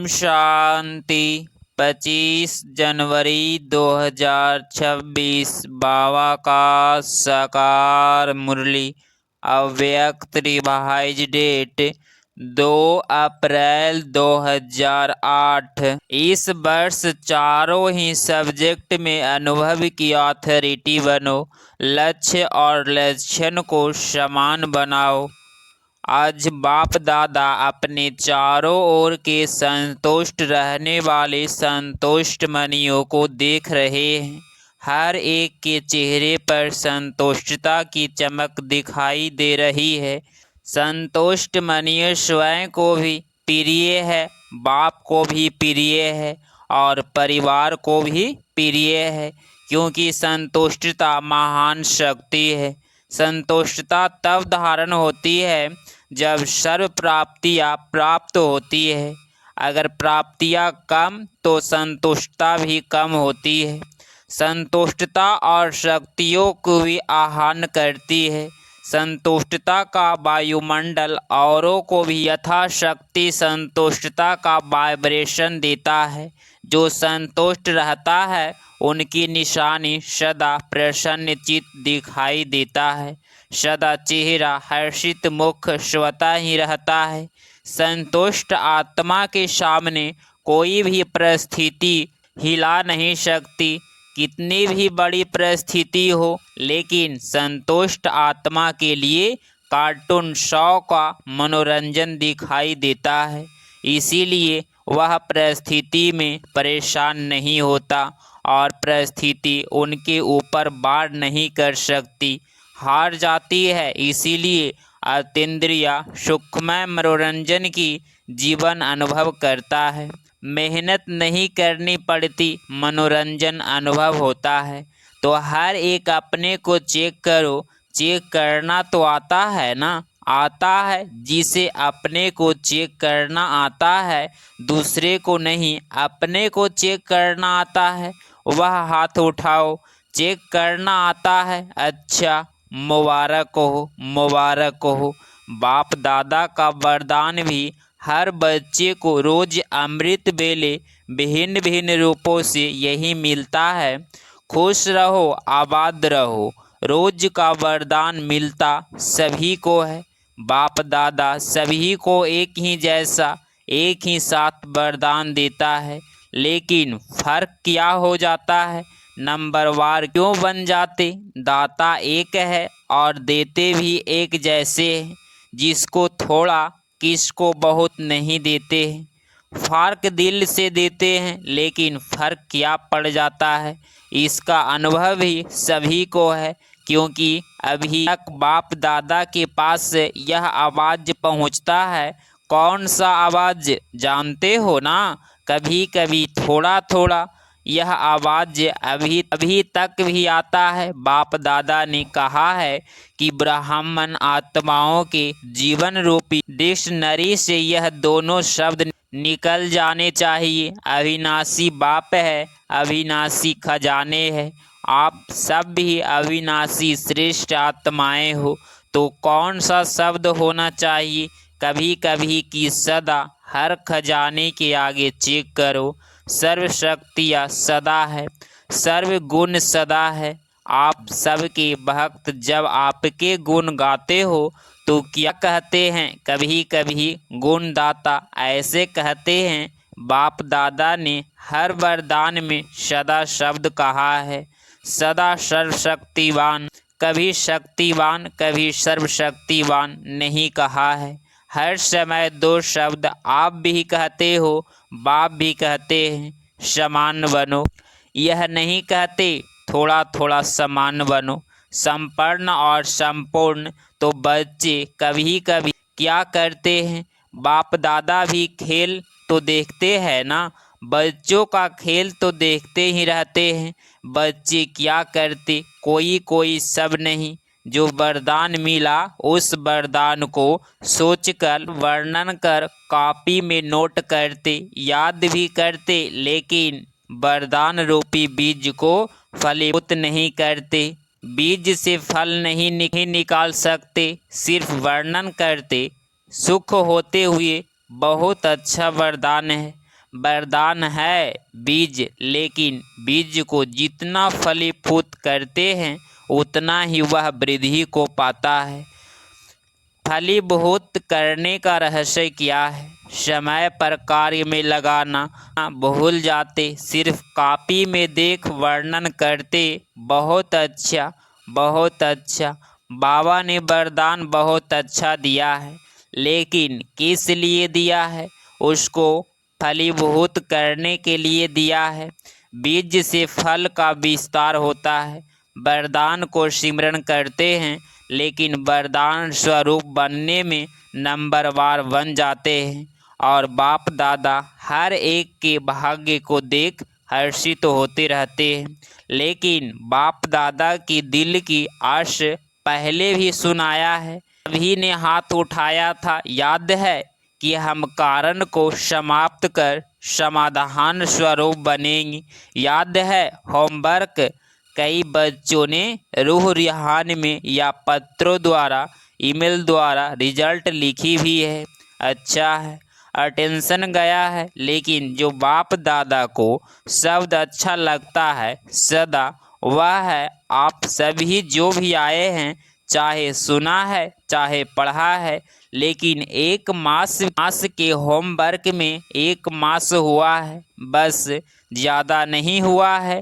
शांति। 25 जनवरी 2026 बाबा का साकार मुरली। अव्यक्त रिवाइज डेट 2 अप्रैल 2008। इस वर्ष चारों ही सब्जेक्ट में अनुभव की अथॉरिटी बनो। लक्ष्य और लक्षण को समान बनाओ। आज बाप दादा अपने चारों ओर के संतुष्ट रहने वाले संतुष्ट मनियों को देख रहे हैं। हर एक के चेहरे पर संतुष्टता की चमक दिखाई दे रही है। संतुष्ट मनीय स्वयं को भी प्रिय है, बाप को भी प्रिय है और परिवार को भी प्रिय है, क्योंकि संतुष्टता महान शक्ति है। संतुष्टता तब धारण होती है जब सर्व प्राप्तियाँ प्राप्त होती है। अगर प्राप्तियाँ कम तो संतुष्टता भी कम होती है। संतुष्टता और शक्तियों को भी आह्वान करती है। संतुष्टता का वायुमंडल औरों को भी यथाशक्ति संतुष्टता का वाइब्रेशन देता है। जो संतुष्ट रहता है उनकी निशानी सदा प्रसन्नचित दिखाई देता है। सदा चेहरा हर्षित मुख स्वतः ही रहता है। संतुष्ट आत्मा के सामने कोई भी परिस्थिति हिला नहीं सकती, कितनी भी बड़ी परिस्थिति हो। लेकिन संतुष्ट आत्मा के लिए कार्टून शो का मनोरंजन दिखाई देता है, इसीलिए वह परिस्थिति में परेशान नहीं होता और परिस्थिति उनके ऊपर वार नहीं कर सकती, हार जाती है। इसीलिए अतीन्द्रिय सुखमय मनोरंजन की जीवन अनुभव करता है। मेहनत नहीं करनी पड़ती, मनोरंजन अनुभव होता है। तो हर एक अपने को चेक करो। चेक करना तो आता है ना? आता है। जिसे अपने को चेक करना आता है, दूसरे को नहीं, अपने को चेक करना आता है, वह हाथ उठाओ। चेक करना आता है, अच्छा, मुबारक हो, मुबारक हो। बाप दादा का वरदान भी हर बच्चे को रोज अमृत बेले भिन्न भिन्न रूपों से यही मिलता है। खुश रहो, आबाद रहो। रोज का वरदान मिलता सभी को है। बाप दादा सभी को एक ही जैसा एक ही साथ वरदान देता है, लेकिन फर्क क्या हो जाता है? नंबरवार क्यों बन जाते? दाता एक है और देते भी एक जैसे हैं। जिसको थोड़ा किसको बहुत नहीं देते हैं। फर्क दिल से देते हैं, लेकिन फर्क क्या पड़ जाता है? इसका अनुभव भी सभी को है, क्योंकि अभी तक बाप दादा के पास यह आवाज़ पहुंचता है। कौन सा आवाज़ जानते हो ना? कभी कभी थोड़ा थोड़ा यह आवाज़ अभी तक भी आता है। बाप दादा ने कहा है कि ब्राह्मण आत्माओं के जीवन रूपी डिक्शनरी से यह दोनों शब्द निकल जाने चाहिए। अविनाशी बाप है, अविनाशी खजाने है। आप सब भी अविनाशी श्रेष्ठ आत्माएं हो, तो कौन सा शब्द होना चाहिए? कभी कभी की सदा हर खजाने के आगे चेक करो। सर्वशक्तियाँ सदा है, सर्व गुण सदा है। आप सबके भक्त जब आपके गुण गाते हो तो क्या कहते हैं? कभी कभी गुणदाता ऐसे कहते हैं। बाप दादा ने हर वरदान में सदा शब्द कहा है। सदा सर्वशक्तिवान, कभी शक्तिवान कभी सर्वशक्तिवान नहीं कहा है। हर समय दो शब्द आप भी कहते हो, बाप भी कहते हैं, समान बनो। यह नहीं कहते थोड़ा थोड़ा समान बनो। संपन्न और संपूर्ण। तो बच्चे कभी कभी क्या करते हैं? बाप दादा भी खेल तो देखते हैं ना, बच्चों का खेल तो देखते ही रहते हैं। बच्चे क्या करते? कोई सब नहीं। जो वरदान मिला उस वरदान को सोचकर वर्णन कर कॉपी में नोट करते, याद भी करते, लेकिन वरदान रूपी बीज को फलीभूत नहीं करते। बीज से फल नहीं निकाल सकते, सिर्फ वर्णन करते। सुख होते हुए बहुत अच्छा वरदान है। वरदान है बीज, लेकिन बीज को जितना फलीभूत करते हैं उतना ही वह वृद्धि को पाता है। फलीभूत करने का रहस्य क्या है? समय पर कार्य में लगाना भूल जाते, सिर्फ कॉपी में देख वर्णन करते। बहुत अच्छा, बहुत अच्छा। बाबा ने वरदान बहुत अच्छा दिया है, लेकिन किस लिए दिया है? उसको फलीभूत करने के लिए दिया है। बीज से फल का विस्तार होता है। वरदान को सिमरन करते हैं, लेकिन वरदान स्वरूप बनने में नंबरवार बन जाते हैं और बाप दादा हर एक के भाग्य को देख हर्षित होते रहते हैं। लेकिन बाप दादा की दिल की आश पहले भी सुनाया है, सभी ने हाथ उठाया था, याद है कि हम कारण को समाप्त कर समाधान स्वरूप बनेंगे। याद है होमवर्क कई बच्चों ने रूह रिहान में या पत्रों द्वारा, ईमेल द्वारा रिजल्ट लिखी भी है। अच्छा है, अटेंशन गया है, लेकिन जो बाप दादा को शब्द अच्छा लगता है सदा, वह है आप सभी जो भी आए हैं, चाहे सुना है चाहे पढ़ा है। लेकिन एक मास के होमवर्क में 1 मास हुआ है, बस ज़्यादा नहीं हुआ है।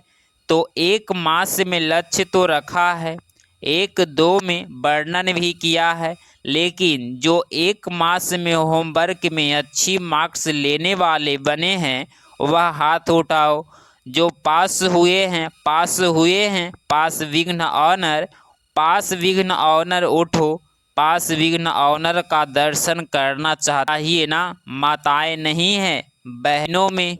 तो 1 मास में लक्ष्य तो रखा है, 1-2 में वर्णन भी किया है, लेकिन जो 1 मास में होमवर्क में अच्छी मार्क्स लेने वाले बने हैं वह हाथ उठाओ। जो पास हुए हैं, पास हुए हैं, पास विघ्न ऑनर, पास विघ्न ऑनर उठो। पास विघ्न ऑनर का दर्शन करना चाहता ही ना? माताएं नहीं हैं, बहनों में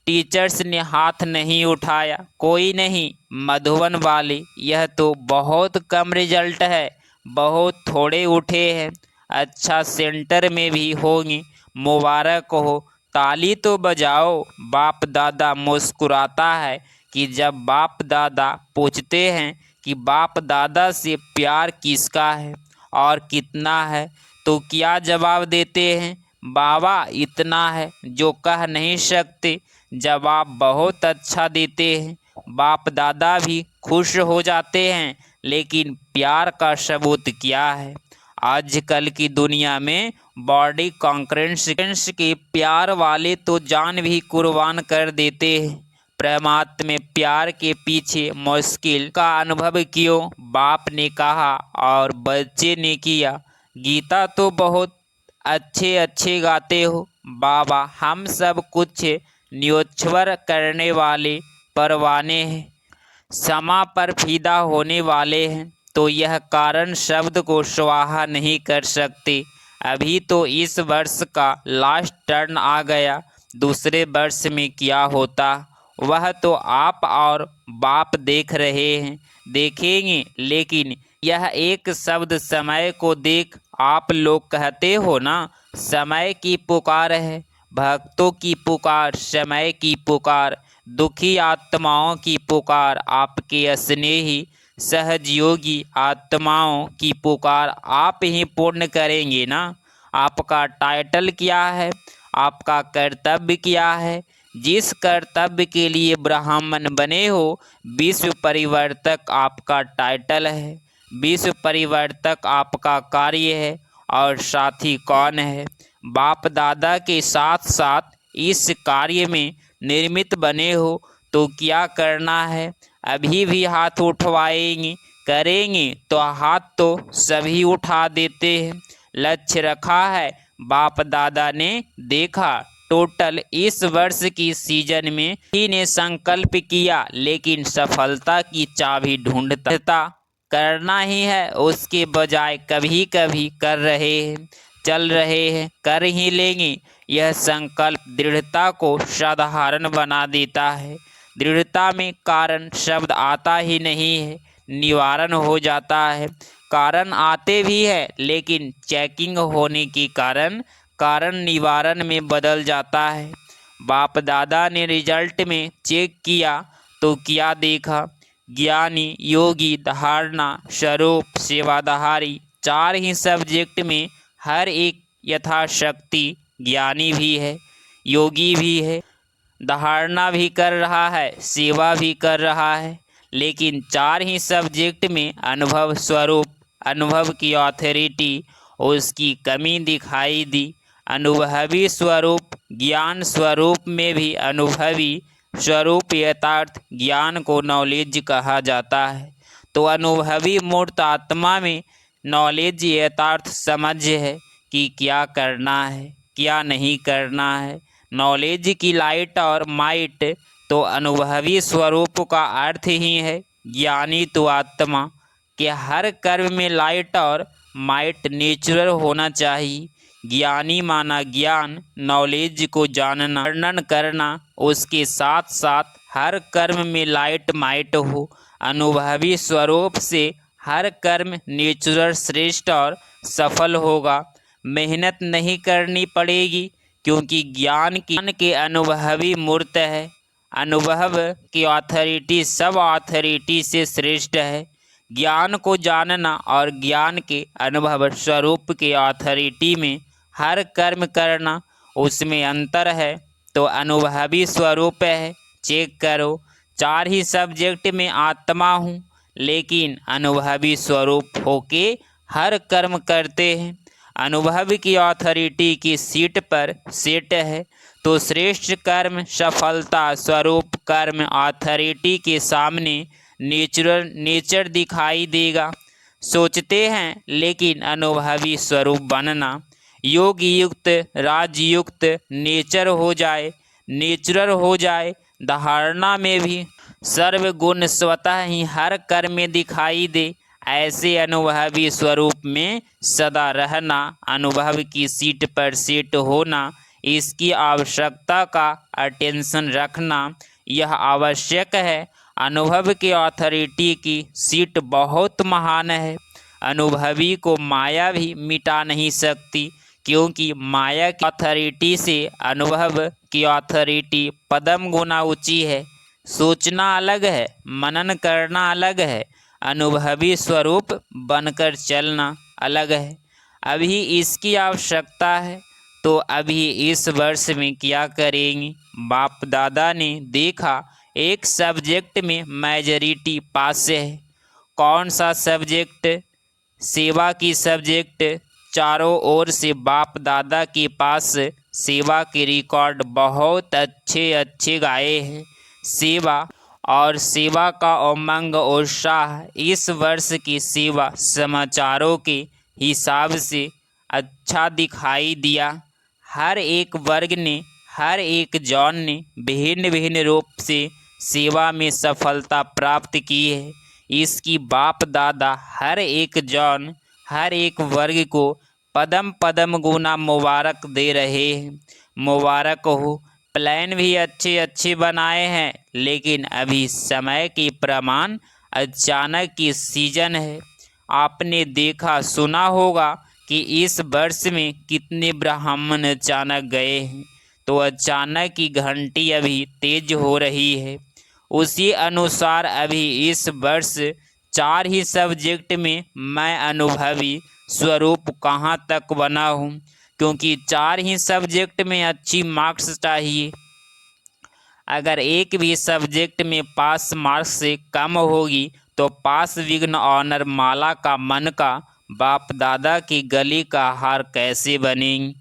टीचर्स ने हाथ नहीं उठाया, कोई नहीं। मधुबन वाले, यह तो बहुत कम रिजल्ट है, बहुत थोड़े उठे हैं। अच्छा सेंटर में भी होंगे, मुबारक हो, ताली तो बजाओ। बाप दादा मुस्कुराता है कि जब बाप दादा पूछते हैं कि बाप दादा से प्यार किसका है और कितना है, तो क्या जवाब देते हैं? बाबा इतना है जो कह नहीं सकते। जवाब बहुत अच्छा देते हैं, बाप दादा भी खुश हो जाते हैं। लेकिन प्यार का सबूत क्या है? आजकल की दुनिया में बॉडी कॉन्फ्रेंस के प्यार वाले तो जान भी कुर्बान कर देते हैं। परमात्मा में प्यार के पीछे मुश्किल का अनुभव क्यों? बाप ने कहा और बच्चे ने किया। गीता तो बहुत अच्छे अच्छे गाते हो बाबा, हम सब कुछ न्योछ्वर करने वाले परवाने हैं, समा पर फीदा होने वाले हैं, तो यह कारण शब्द को स्वाहा नहीं कर सकते। अभी तो इस वर्ष का लास्ट टर्न आ गया, दूसरे वर्ष में क्या होता वह तो आप और बाप देख रहे हैं, देखेंगे। लेकिन यह एक शब्द समय को देख, आप लोग कहते हो ना, समय की पुकार है, भक्तों की पुकार, समय की पुकार, दुखी आत्माओं की पुकार, आपके स्नेही सहजयोगी आत्माओं की पुकार आप ही पूर्ण करेंगे ना। आपका टाइटल क्या है? आपका कर्तव्य क्या है? जिस कर्तव्य के लिए ब्राह्मण बने हो, विश्व परिवर्तक आपका टाइटल है, विश्व परिवर्तक आपका कार्य है। और साथी कौन है? बाप दादा के साथ साथ इस कार्य में निर्मित बने हो, तो क्या करना है? अभी भी हाथ उठवाएंगे, करेंगे तो हाथ तो सभी उठा देते हैं। लक्ष्य रखा है, बाप दादा ने देखा, टोटल इस वर्ष की सीजन में ही ने संकल्प किया, लेकिन सफलता की चाबी ढूंढता करना ही है, उसके बजाय कभी कभी कर रहे हैं, चल रहे हैं, कर ही लेंगे। यह संकल्प दृढ़ता को साधारण बना देता है। दृढ़ता में कारण शब्द आता ही नहीं है, निवारण हो जाता है। कारण आते भी है, लेकिन चेकिंग होने के कारण कारण निवारण में बदल जाता है। बाप दादा ने रिजल्ट में चेक किया तो क्या देखा? ज्ञानी, योगी, धारणा, स्वरूप, सेवाधारी, 4 ही सब्जेक्ट में हर एक यथाशक्ति ज्ञानी भी है, योगी भी है, धारणा भी कर रहा है, सेवा भी कर रहा है, लेकिन 4 ही सब्जेक्ट में अनुभव स्वरूप, अनुभव की ऑथोरिटी उसकी कमी दिखाई दी। अनुभवी स्वरूप, ज्ञान स्वरूप में भी अनुभवी स्वरूप यथार्थ ज्ञान को नॉलेज कहा जाता है। तो अनुभवी मूर्त आत्मा में नॉलेज यथार्थ समझ है कि क्या करना है, क्या नहीं करना है। नॉलेज की लाइट और माइट तो अनुभवी स्वरूप का अर्थ ही है। ज्ञानी तो आत्मा के हर कर्म में लाइट और माइट नेचुरल होना चाहिए। ज्ञानी माना ज्ञान, नॉलेज को जानना, वर्णन करना, उसके साथ साथ हर कर्म में लाइट माइट हो। अनुभवी स्वरूप से हर कर्म नेचुरल श्रेष्ठ और सफल होगा। मेहनत नहीं करनी पड़ेगी, क्योंकि ज्ञान के अनुभवी मूर्त है। अनुभव की ऑथोरिटी सब ऑथोरिटी से श्रेष्ठ है। ज्ञान को जानना और ज्ञान के अनुभव स्वरूप के ऑथोरिटी में हर कर्म करना, उसमें अंतर है। तो अनुभवी स्वरूप है, चेक करो। 4 ही सब्जेक्ट में आत्मा हूँ, लेकिन अनुभवी स्वरूप होके हर कर्म करते हैं। अनुभव की ऑथोरिटी की सीट पर सेट है, तो श्रेष्ठ कर्म सफलता स्वरूप कर्म ऑथोरिटी के सामने नेचर दिखाई देगा। सोचते हैं, लेकिन अनुभवी स्वरूप बनना योग युक्त, राजयुक्त नेचुरल हो जाए। धारणा में भी सर्वगुण स्वतः ही हर कर्म में दिखाई दे। ऐसे अनुभवी स्वरूप में सदा रहना, अनुभव की सीट पर सेट होना, इसकी आवश्यकता का अटेंशन रखना, यह आवश्यक है। अनुभव के ऑथोरिटी की सीट बहुत महान है। अनुभवी को माया भी मिटा नहीं सकती, क्योंकि माया की ऑथोरिटी से अनुभव की ऑथोरिटी पदम गुना ऊंची है। सोचना अलग है, मनन करना अलग है, अनुभवी स्वरूप बनकर चलना अलग है। अभी इसकी आवश्यकता है, तो अभी इस वर्ष में क्या करेंगे। बाप दादा ने देखा एक सब्जेक्ट में मेजॉरिटी पास है। कौन सा सब्जेक्ट? सेवा की सब्जेक्ट। चारों ओर से बाप दादा के पास सेवा के रिकॉर्ड बहुत अच्छे गाए हैं। सेवा और सेवा का उमंग उत्साह इस वर्ष की सेवा समाचारों के हिसाब से अच्छा दिखाई दिया। हर एक वर्ग ने, हर एक जॉन ने भिन्न भिन्न रूप से सेवा में सफलता प्राप्त की है। इसकी बाप दादा हर एक जॉन, हर एक वर्ग को पदम पदम गुना मुबारक दे रहे हैं। मुबारक हो। प्लान भी अच्छे बनाए हैं, लेकिन अभी समय के प्रमाण अचानक की सीजन है। आपने देखा सुना होगा कि इस वर्ष में कितने ब्राह्मण अचानक गए हैं, तो अचानक की घंटी अभी तेज हो रही है। उसी अनुसार अभी इस वर्ष 4 ही सब्जेक्ट में मैं अनुभवी स्वरूप कहाँ तक बना हूँ, क्योंकि 4 ही सब्जेक्ट में अच्छी मार्क्स चाहिए। अगर एक भी सब्जेक्ट में पास मार्क्स से कम होगी, तो पास विघ्न ऑनर माला का मन का बाप दादा की गले का हार कैसे बनेंगी।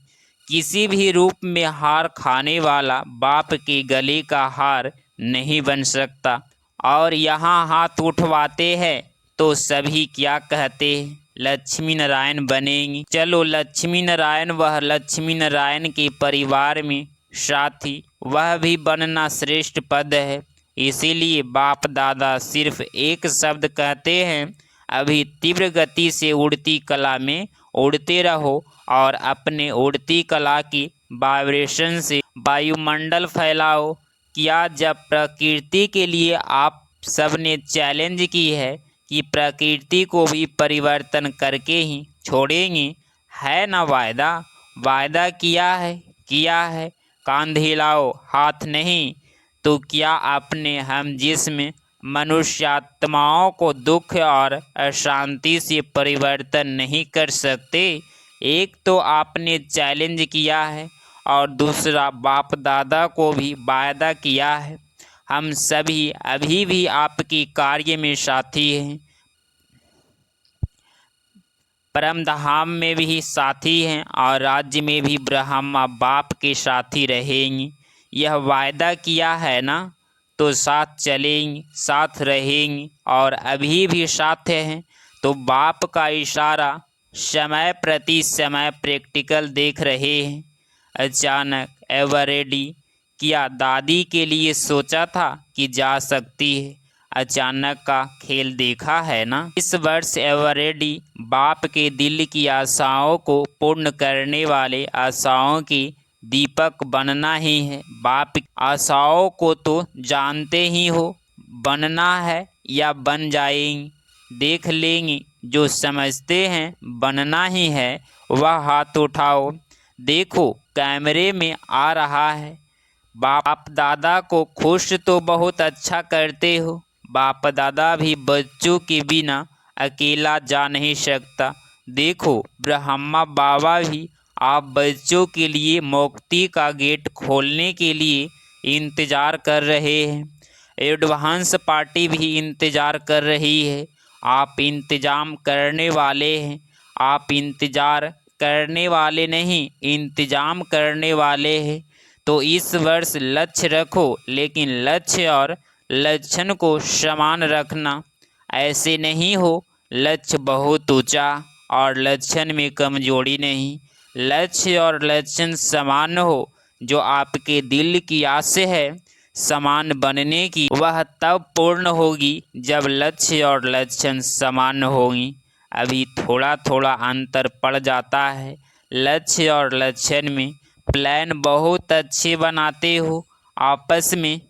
किसी भी रूप में हार खाने वाला बाप के गले का हार नहीं बन सकता। और यहाँ हाथ उठवाते हैं तो सभी क्या कहते हैं, लक्ष्मी नारायण बनेंगी। चलो लक्ष्मी नारायण, वह लक्ष्मी नारायण के परिवार में साथी, वह भी बनना श्रेष्ठ पद है। इसीलिए बाप दादा सिर्फ एक शब्द कहते हैं, अभी तीव्र गति से उड़ती कला में उड़ते रहो और अपने उड़ती कला की वाइब्रेशन से वायुमंडल फैलाओ। क्या जब प्रकृति के लिए आप सबने चैलेंज की है कि प्रकृति को भी परिवर्तन करके ही छोड़ेंगे, है ना वायदा किया है। कान हिलाओ, हाथ नहीं। तो क्या आपने हम जिसमें मनुष्यात्माओं को दुख और अशांति से परिवर्तन नहीं कर सकते। एक तो आपने चैलेंज किया है और दूसरा बाप दादा को भी वायदा किया है। हम सभी अभी भी आपके कार्य में साथी हैं, परम धाम में भी साथी हैं और राज्य में भी ब्रह्मा बाप के साथी रहेंगे। यह वायदा किया है ना, तो साथ चलेंगे, साथ रहेंगे और अभी भी साथ हैं। तो बाप का इशारा समय प्रति समय प्रैक्टिकल देख रहे हैं। अचानक एवरेडी क्या दादी के लिए सोचा था कि जा सकती है? अचानक का खेल देखा है ना। इस वर्ष एवरेडी बाप के दिल की आशाओं को पूर्ण करने वाले आशाओं के दीपक बनना ही है। बाप की आशाओं को तो जानते ही हो, बनना है या बन जाएंगे, देख लेंगे। जो समझते हैं बनना ही है वह हाथ उठाओ। देखो कैमरे में आ रहा है। बाप दादा को खुश तो बहुत अच्छा करते हो। बाप दादा भी बच्चों के बिना अकेला जा नहीं सकता। देखो ब्रह्मा बाबा भी आप बच्चों के लिए मुक्ति का गेट खोलने के लिए इंतज़ार कर रहे हैं। एडवांस पार्टी भी इंतज़ार कर रही है। आप इंतज़ाम करने वाले हैं। आप इंतज़ार करने वाले नहीं, इंतज़ाम करने वाले हैं। तो इस वर्ष लक्ष्य रखो, लेकिन लक्ष्य और लक्षण को समान रखना। ऐसे नहीं हो लक्ष्य बहुत ऊंचा और लक्षण में कमजोरी नहीं। लक्ष्य और लक्षण समान हो। जो आपके दिल की आस है समान बनने की, वह तब पूर्ण होगी जब लक्ष्य और लक्षण समान होंगी। अभी थोड़ा थोड़ा अंतर पड़ जाता है लक्ष्य और लक्षण में। प्लान बहुत अच्छे बनाते हो, आपस में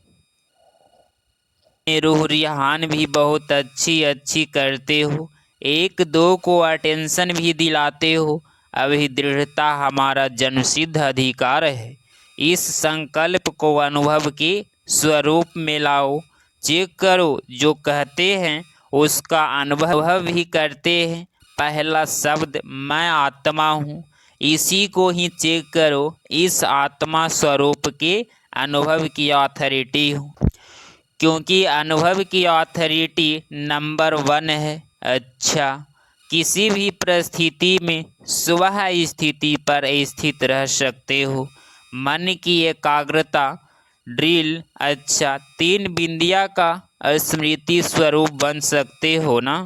रूह रिहान भी बहुत अच्छी करते हो, एक दो को अटेंशन भी दिलाते हो। अभी दृढ़ता हमारा जन्मसिद्ध अधिकार है। इस संकल्प को अनुभव के स्वरूप में लाओ। चेक करो, जो कहते हैं उसका अनुभव भी करते हैं। पहला शब्द मैं आत्मा हूँ, इसी को ही चेक करो। इस आत्मा स्वरूप के अनुभव की अथॉरिटी हूँ, क्योंकि अनुभव की अथॉरिटी नंबर 1 है। अच्छा, किसी भी परिस्थिति में स्वः स्थिति पर स्थित रह सकते हो। मन की एकाग्रता ड्रिल। अच्छा, 3 बिंदिया का स्मृति स्वरूप बन सकते हो ना,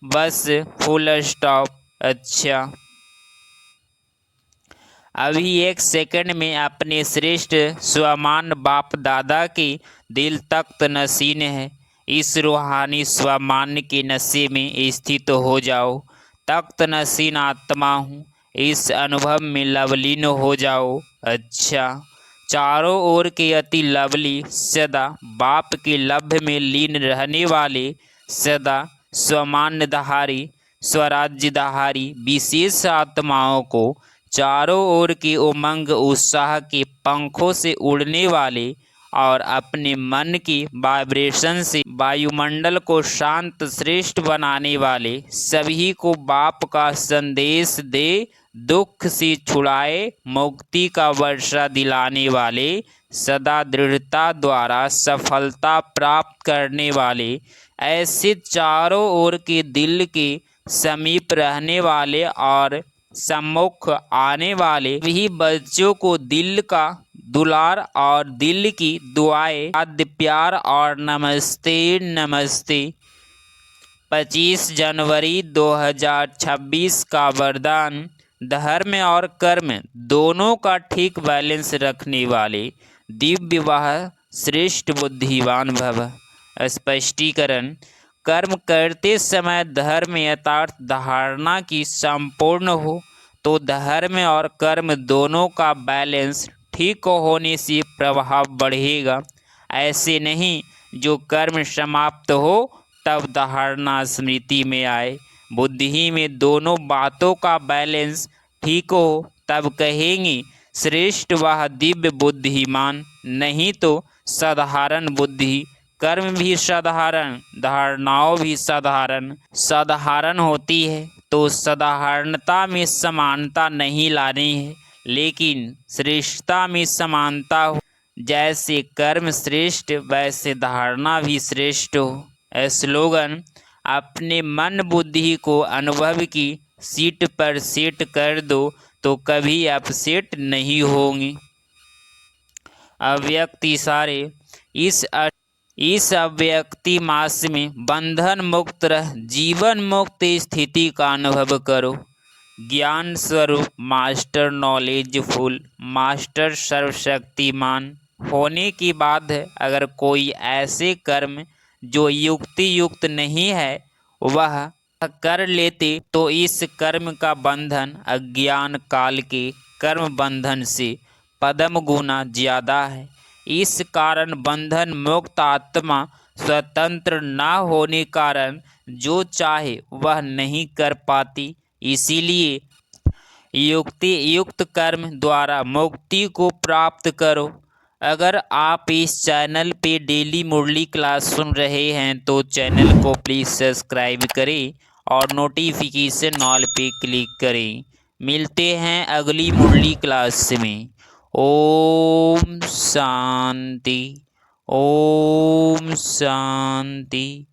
बस फुल स्टॉप। अच्छा, अभी 1 सेकंड में अपने श्रेष्ठ स्वमान बाप दादा के दिल तख्त नशीन है। इस रूहानी स्वमान के नशे में स्थित हो जाओ। तख्त नशीन आत्मा हूँ, इस अनुभव में लवलीन हो जाओ। अच्छा, चारों ओर के अति लवली सदा बाप के लभ में लीन रहने वाले सदा स्वमानधारी स्वराज्यधारी विशेष आत्माओं को चारों ओर के उमंग उत्साह के पंखों से उड़ने वाले और अपने मन की वाइब्रेशन से वायुमंडल को शांत श्रेष्ठ बनाने वाले सभी को बाप का संदेश दे, दुख से छुड़ाए, मुक्ति का वर्षा दिलाने वाले, सदा दृढ़ता द्वारा सफलता प्राप्त करने वाले, ऐसे चारों ओर के दिल के समीप रहने वाले और सम्मुख आने वाले भी बच्चों को दिल का दुलार और दिल की दुआएं, आद्य प्यार और नमस्ते नमस्ते। 25 जनवरी 2026 का वरदान। धर्म और कर्म दोनों का ठीक बैलेंस रखने वाले दिव्य वाह श्रेष्ठ बुद्धिवान भव। स्पष्टीकरण, कर्म करते समय धर्म यथार्थ धारणा की संपूर्ण हो तो धर्म और कर्म दोनों का बैलेंस ठीक होने से प्रभाव बढ़ेगा। ऐसे नहीं जो कर्म समाप्त हो तब धारणा स्मृति में आए। बुद्धि में दोनों बातों का बैलेंस ठीक हो तब कहेंगे श्रेष्ठ वह दिव्य बुद्धिमान, नहीं तो साधारण बुद्धि। कर्म भी साधारण, धारणाओं भी साधारण होती है। तो साधारणता में समानता नहीं लानी है, लेकिन श्रेष्ठता में समानता हो। जैसे कर्म श्रेष्ठ वैसे धारणा भी श्रेष्ठ हो। स्लोगन: अपने मन बुद्धि को अनुभव की सीट पर सेट कर दो तो कभी अपसेट नहीं होंगे। अव्यक्त इशारे: इस अव्यक्ति मास में बंधन मुक्त रह जीवन मुक्त स्थिति का अनुभव करो। ज्ञान स्वरूप मास्टर नॉलेजफुल मास्टर सर्वशक्तिमान होने की बात है। अगर कोई ऐसे कर्म जो युक्ति युक्त नहीं है वह कर लेते तो इस कर्म का बंधन अज्ञान काल के कर्म बंधन से पदम गुना ज्यादा है। इस कारण बंधन मुक्त आत्मा स्वतंत्र न होने कारण जो चाहे वह नहीं कर पाती। इसीलिए युक्ति युक्त कर्म द्वारा मुक्ति को प्राप्त करो। अगर आप इस चैनल पे डेली मुरली क्लास सुन रहे हैं तो चैनल को प्लीज़ सब्सक्राइब करें और नोटिफिकेशन ऑल पे क्लिक करें। मिलते हैं अगली मुरली क्लास में। ओम शांति। ओम शांति।